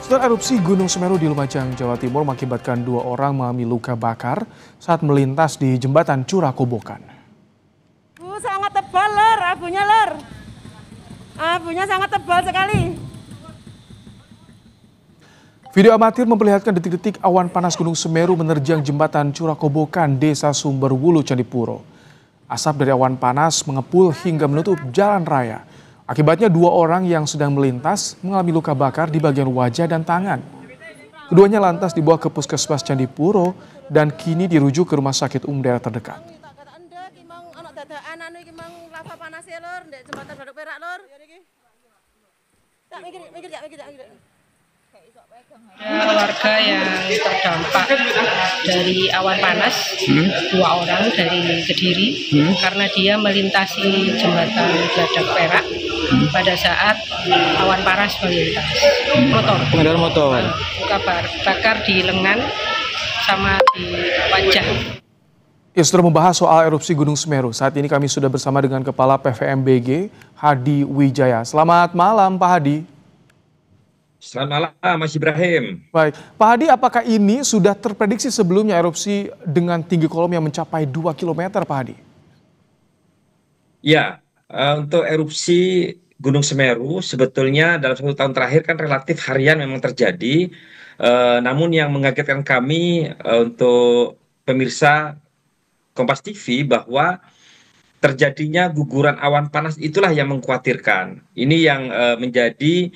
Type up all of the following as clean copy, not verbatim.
Setelah erupsi Gunung Semeru di Lumajang, Jawa Timur mengakibatkan 2 orang mengalami luka bakar saat melintas di jembatan Curah Kobokan. Sangat tebal lor, abunya lor. Abunya sangat tebal sekali. Video amatir memperlihatkan detik-detik awan panas Gunung Semeru menerjang jembatan Curah Kobokan, Desa Sumberwulu, Candipuro. Asap dari awan panas mengepul hingga menutup jalan raya. Akibatnya 2 orang yang sedang melintas mengalami luka bakar di bagian wajah dan tangan. Keduanya lantas dibawa ke Puskesmas Candipuro dan kini dirujuk ke rumah sakit umum daerah terdekat. Ada warga yang terdampak dari awan panas, 2 orang dari Kediri, karena dia melintasi jembatan Geladak Perak pada saat awan panas melintas. Pengendara motor. Luka bakar di lengan sama di wajah. Ya, sudah membahas soal erupsi Gunung Semeru. Saat ini kami sudah bersama dengan Kepala PVMBG, Hadi Wijaya. Selamat malam, Pak Hadi. Selamat malam, Mas Ibrahim. Baik, Pak Hadi, apakah ini sudah terprediksi sebelumnya erupsi dengan tinggi kolom yang mencapai 2 km, Pak Hadi? Ya, untuk erupsi Gunung Semeru sebetulnya dalam 1 tahun terakhir kan relatif harian memang terjadi. Namun yang mengagetkan kami untuk pemirsa Kompas TV bahwa terjadinya guguran awan panas itulah yang mengkhawatirkan. Ini yang menjadi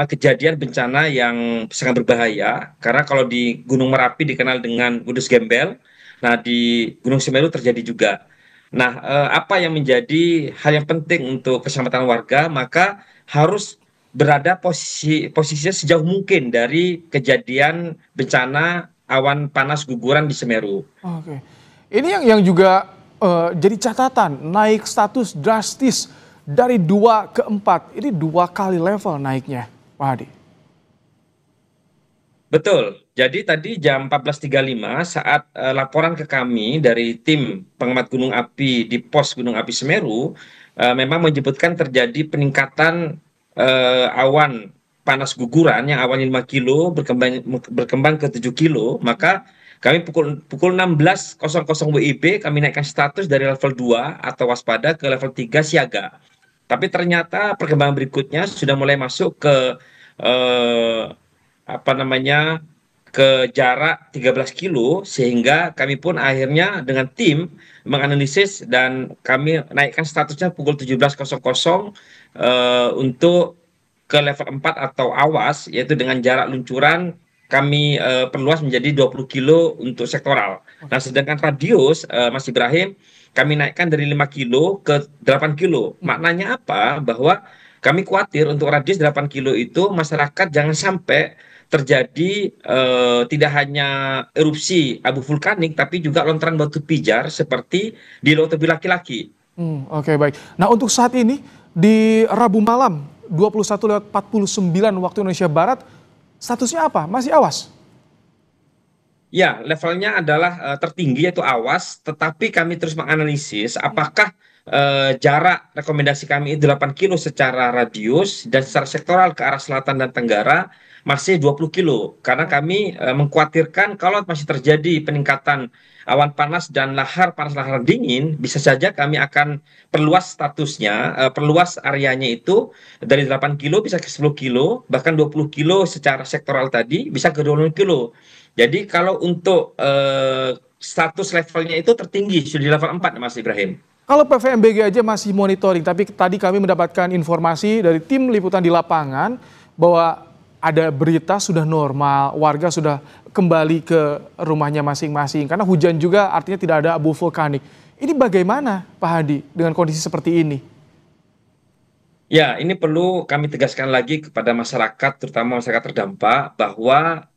kejadian bencana yang sangat berbahaya, karena kalau di Gunung Merapi dikenal dengan Gudus Gembel, nah di Gunung Semeru terjadi juga. Nah, apa yang menjadi hal yang penting untuk keselamatan warga, maka harus berada posisinya sejauh mungkin dari kejadian bencana awan panas guguran di Semeru. Oke, ini yang juga jadi catatan, naik status drastis dari 2 ke 4. Ini 2 kali level naiknya, Pak Hadi. Betul. Jadi tadi jam 14.35 saat laporan ke kami dari tim pengamat gunung api di pos Gunung Api Semeru memang menyebutkan terjadi peningkatan awan panas guguran yang awalnya 5 kilo berkembang ke 7 kilo, maka kami pukul 16.00 WIB kami naikkan status dari level 2 atau waspada ke level 3 siaga. Tapi ternyata perkembangan berikutnya sudah mulai masuk ke ke jarak 13 kilo, sehingga kami pun akhirnya dengan tim menganalisis dan kami naikkan statusnya pukul 17.00 untuk ke level 4 atau awas, yaitu dengan jarak luncuran kami perluas menjadi 20 kilo untuk sektoral. Nah, sedangkan radius Mas Ibrahim kami naikkan dari 5 kilo ke 8 kilo. Maknanya apa? Bahwa kami khawatir untuk radius 8 kilo itu masyarakat jangan sampai terjadi tidak hanya erupsi abu vulkanik, tapi juga lontaran batu pijar seperti di Laut Tebing Laki-Laki. Oke, baik. Nah, untuk saat ini di Rabu malam 21.49 waktu Indonesia Barat, statusnya apa? Masih awas? Ya, levelnya adalah tertinggi yaitu awas, tetapi kami terus menganalisis apakah jarak rekomendasi kami itu 8 kilo secara radius dan secara sektoral ke arah selatan dan tenggara masih 20 kilo. Karena kami mengkhawatirkan kalau masih terjadi peningkatan awan panas dan lahar panas lahar dingin, bisa saja kami akan perluas statusnya, perluas areanya itu dari 8 kilo bisa ke 10 kilo, bahkan 20 kilo secara sektoral tadi bisa ke 20 kilo. Jadi kalau untuk status levelnya itu tertinggi, sudah di level 4, Mas Ibrahim. Kalau PVMBG aja masih monitoring, tapi tadi kami mendapatkan informasi dari tim liputan di lapangan bahwa ada berita sudah normal, warga sudah kembali ke rumahnya masing-masing. Karena hujan juga artinya tidak ada abu vulkanik. Ini bagaimana Pak Hadi dengan kondisi seperti ini? Ya, ini perlu kami tegaskan lagi kepada masyarakat, terutama masyarakat terdampak, bahwa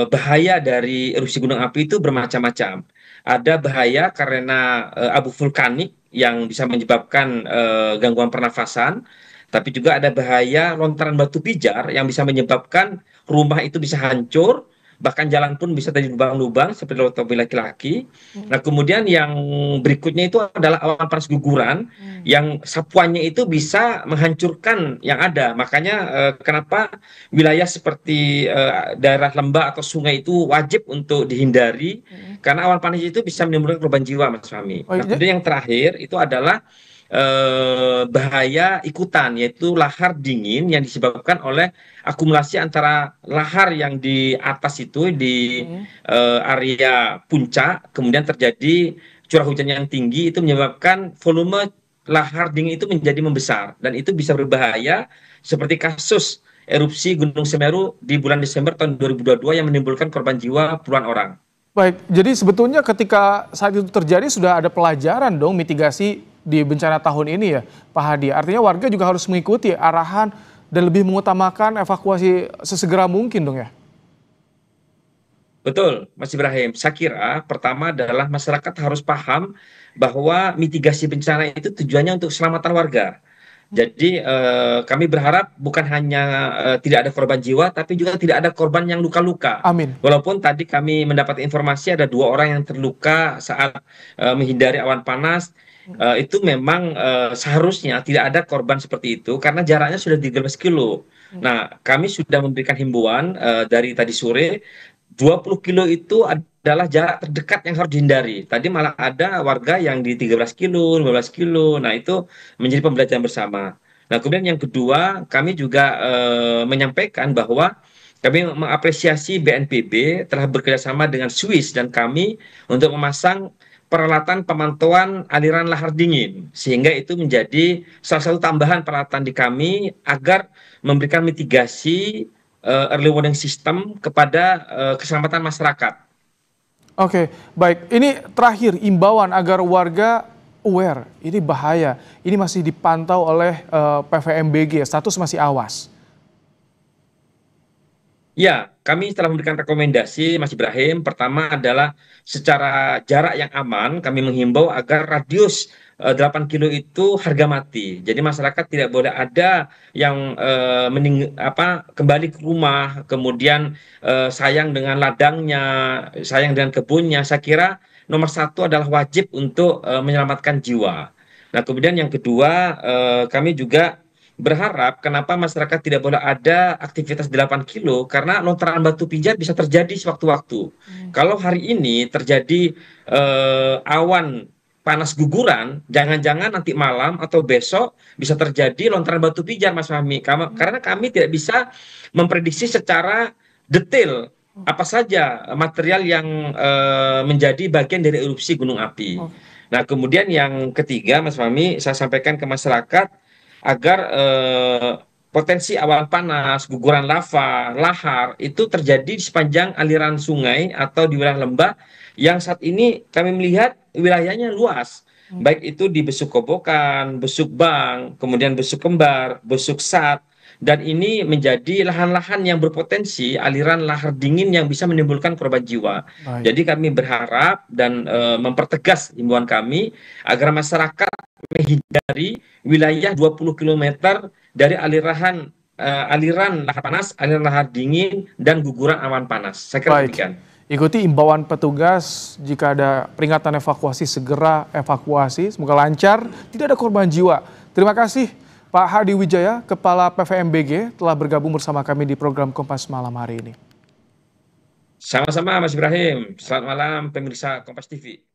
bahaya dari erupsi gunung api itu bermacam-macam. Ada bahaya karena abu vulkanik yang bisa menyebabkan gangguan pernafasan, tapi juga ada bahaya lontaran batu pijar yang bisa menyebabkan rumah itu bisa hancur, bahkan jalan pun bisa terjadi lubang-lubang seperti lotomi laki-laki. Nah, kemudian yang berikutnya itu adalah awan panas guguran yang sapuannya itu bisa menghancurkan yang ada. Makanya kenapa wilayah seperti daerah lembah atau sungai itu wajib untuk dihindari karena awan panas itu bisa menimbulkan korban jiwa, Mas Fahmi. Oh, Nah, kemudian yang terakhir itu adalah bahaya ikutan, yaitu lahar dingin yang disebabkan oleh akumulasi antara lahar yang di atas itu di area puncak, kemudian terjadi curah hujan yang tinggi itu menyebabkan volume lahar dingin itu menjadi membesar dan itu bisa berbahaya seperti kasus erupsi Gunung Semeru di bulan Desember tahun 2022 yang menimbulkan korban jiwa puluhan orang. baik, jadi sebetulnya ketika saat itu terjadi sudah ada pelajaran dong mitigasi di bencana tahun ini ya, Pak Hadi. Artinya warga juga harus mengikuti arahan dan lebih mengutamakan evakuasi sesegera mungkin dong ya? Betul, Mas Ibrahim. Saya kira pertama adalah masyarakat harus paham bahwa mitigasi bencana itu tujuannya untuk keselamatan warga. Jadi kami berharap bukan hanya tidak ada korban jiwa, tapi juga tidak ada korban yang luka-luka. Amin. Walaupun tadi kami mendapat informasi ada 2 orang yang terluka saat menghindari awan panas, itu memang seharusnya tidak ada korban seperti itu karena jaraknya sudah 13 kilo. Nah, kami sudah memberikan himbauan dari tadi sore, 20 kilo itu adalah jarak terdekat yang harus dihindari. Tadi malah ada warga yang di 13 kilo, 15 kilo. Nah, itu menjadi pembelajaran bersama. Nah, kemudian yang kedua, kami juga menyampaikan bahwa kami mengapresiasi BNPB telah bekerjasama dengan Swiss dan kami untuk memasang peralatan pemantauan aliran lahar dingin. Sehingga itu menjadi salah satu tambahan peralatan di kami agar memberikan mitigasi early warning system kepada keselamatan masyarakat. Oke, baik. Ini terakhir imbauan agar warga aware, ini bahaya. Ini masih dipantau oleh PVMBG, status masih awas. Ya, kami telah memberikan rekomendasi, Mas Ibrahim. Pertama adalah secara jarak yang aman, kami menghimbau agar radius 8 kilo itu harga mati. Jadi masyarakat tidak boleh ada yang kembali ke rumah, kemudian sayang dengan ladangnya, sayang dengan kebunnya. Saya kira nomor satu adalah wajib untuk menyelamatkan jiwa. Nah, kemudian yang kedua, kami juga berharap kenapa masyarakat tidak boleh ada aktivitas 8 kilo karena lontaran batu pijar bisa terjadi sewaktu-waktu. Kalau hari ini terjadi awan panas guguran, jangan-jangan nanti malam atau besok bisa terjadi lontaran batu pijar, Mas Fahmi. Karena kami tidak bisa memprediksi secara detail apa saja material yang menjadi bagian dari erupsi gunung api. Nah, kemudian yang ketiga, Mas Fahmi, saya sampaikan ke masyarakat agar potensi awan panas, guguran lava, lahar itu terjadi di sepanjang aliran sungai atau di wilayah lembah yang saat ini kami melihat wilayahnya luas. Baik itu di Besuk Kobokan, Besuk Bang, kemudian Besuk Kembar, Besuk Sat, dan ini menjadi lahan-lahan yang berpotensi aliran lahar dingin yang bisa menimbulkan korban jiwa. Baik. Jadi kami berharap dan mempertegas himbauan kami agar masyarakat menghindari wilayah 20 km dari aliran lahar panas, aliran lahar dingin, dan guguran awan panas. Saya kira Baik. demikian. Ikuti imbauan petugas, jika ada peringatan evakuasi, segera evakuasi. Semoga lancar, tidak ada korban jiwa. Terima kasih Pak Hadi Wijaya, Kepala PVMBG, telah bergabung bersama kami di program Kompas Malam hari ini. Sama-sama Mas Ibrahim. Selamat malam pemirsa Kompas TV.